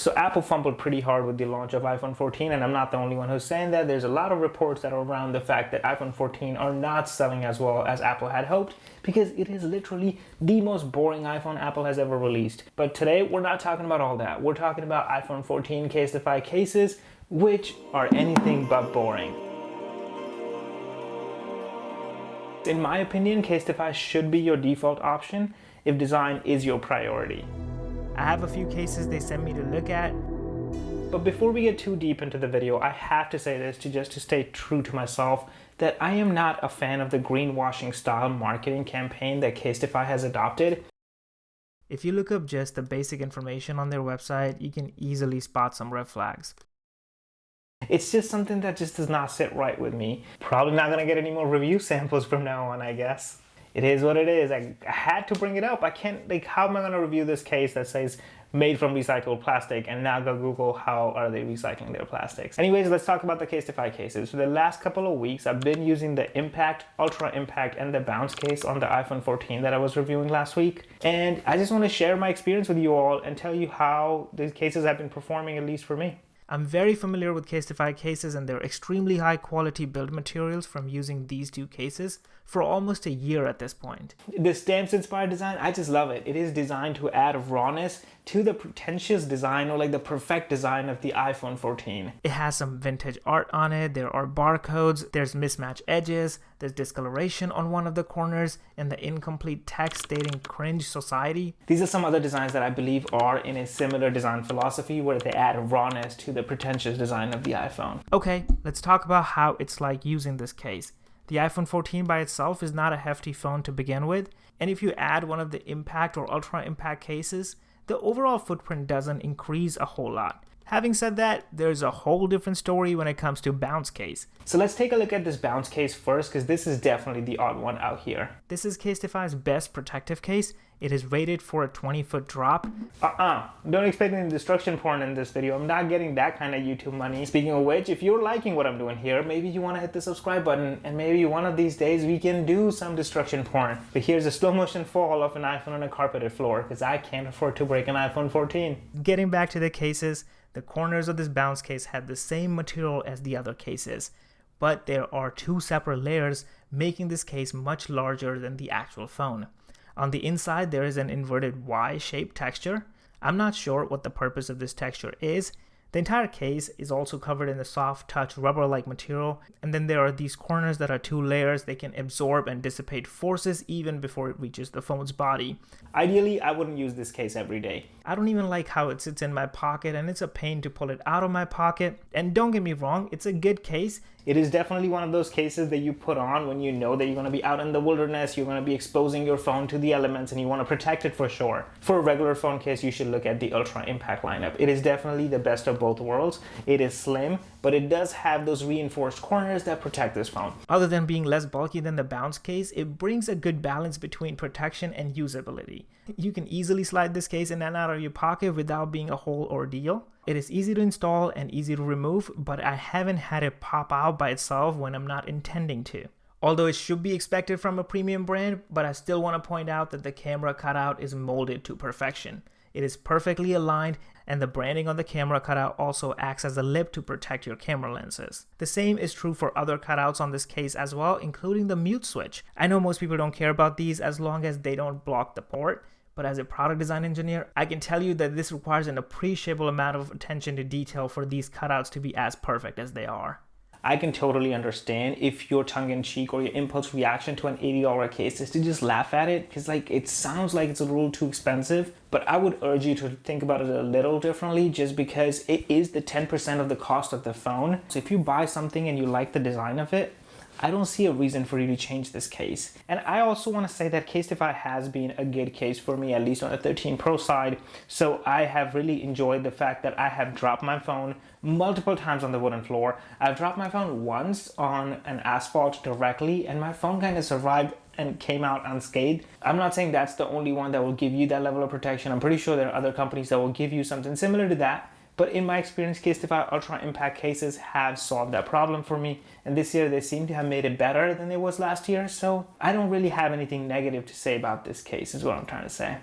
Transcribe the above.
So Apple fumbled pretty hard with the launch of iPhone 14, and I'm not the only one who's saying that. There's a lot of reports that are around the fact that iPhone 14 are not selling as well as Apple had hoped, because it is literally the most boring iPhone Apple has ever released. But today, we're not talking about all that. We're talking about iPhone 14 CASETiFY cases, which are anything but boring. In my opinion, CASETiFY should be your default option if design is your priority. I have a few cases they sent me to look at, but before we get too deep into the video, I have to say this just to stay true to myself, that I am not a fan of the greenwashing style marketing campaign that CASETiFY has adopted. If you look up just the basic information on their website, you can easily spot some red flags. It's just something that just does not sit right with me. Probably not gonna get any more review samples from now on, I guess. It is what it is. I had to bring it up. I can't, like, how am I gonna review this case that says made from recycled plastic and now go Google how are they recycling their plastics? Anyways, let's talk about the CASETiFY cases. For the last couple of weeks, I've been using the Impact, Ultra Impact, and the Bounce case on the iPhone 14 that I was reviewing last week. And I just wanna share my experience with you all and tell you how these cases have been performing, at least for me. I'm very familiar with CASETiFY cases and their extremely high quality build materials from using these two cases for almost a year at this point. The stamps inspired design, I just love it. It is designed to add rawness to the pretentious design, or like the perfect design of the iPhone 14. It has some vintage art on it, there are barcodes, there's mismatched edges, there's discoloration on one of the corners, and the incomplete text stating cringe society. These are some other designs that I believe are in a similar design philosophy where they add rawness to the pretentious design of the iPhone. Okay, let's talk about how it's like using this case. The iPhone 14 by itself is not a hefty phone to begin with, and if you add one of the Impact or Ultra Impact cases, the overall footprint doesn't increase a whole lot. Having said that, there's a whole different story when it comes to Bounce case. So let's take a look at this Bounce case first, because this is definitely the odd one out here. This is CASETiFY's best protective case. It is rated for a 20-foot drop. Don't expect any destruction porn in this video. I'm not getting that kind of YouTube money. Speaking of which, if you're liking what I'm doing here, maybe you want to hit the subscribe button, and maybe one of these days we can do some destruction porn. But here's a slow motion fall of an iPhone on a carpeted floor, because I can't afford to break an iPhone 14. Getting back to the cases, the corners of this Bounce case have the same material as the other cases, but there are two separate layers, making this case much larger than the actual phone. On the inside, there is an inverted Y-shaped texture. I'm not sure what the purpose of this texture is. The entire case is also covered in a soft touch rubber-like material, and then there are these corners that are two layers. They can absorb and dissipate forces even before it reaches the phone's body. Ideally, I wouldn't use this case every day. I don't even like how it sits in my pocket, and it's a pain to pull it out of my pocket. And don't get me wrong, it's a good case. It is definitely one of those cases that you put on when you know that you're going to be out in the wilderness, you're going to be exposing your phone to the elements, and you want to protect it for sure. For a regular phone case, you should look at the Ultra Impact lineup. It is definitely the best of both worlds. It is slim, but it does have those reinforced corners that protect this phone. Other than being less bulky than the Bounce case, it brings a good balance between protection and usability. You can easily slide this case in and out of your pocket without being a whole ordeal. It is easy to install and easy to remove, but I haven't had it pop out by itself when I'm not intending to. Although it should be expected from a premium brand, but I still want to point out that the camera cutout is molded to perfection. It is perfectly aligned, and the branding on the camera cutout also acts as a lip to protect your camera lenses. The same is true for other cutouts on this case as well, including the mute switch. I know most people don't care about these as long as they don't block the port, but as a product design engineer, I can tell you that this requires an appreciable amount of attention to detail for these cutouts to be as perfect as they are. I can totally understand if your tongue-in-cheek or your impulse reaction to an $80 case is to just laugh at it, because like it sounds like it's a little too expensive, but I would urge you to think about it a little differently, just because it is the 10% of the cost of the phone. So if you buy something and you like the design of it, I don't see a reason for you to change this case. And I also want to say that CASETiFY has been a good case for me, at least on the 13 Pro side. So I have really enjoyed the fact that I have dropped my phone multiple times on the wooden floor. I've dropped my phone once on an asphalt directly, and my phone kind of survived and came out unscathed. I'm not saying that's the only one that will give you that level of protection. I'm pretty sure there are other companies that will give you something similar to that. But in my experience, CASETiFY Ultra Impact cases have solved that problem for me. And this year they seem to have made it better than it was last year. So I don't really have anything negative to say about this case, is what I'm trying to say.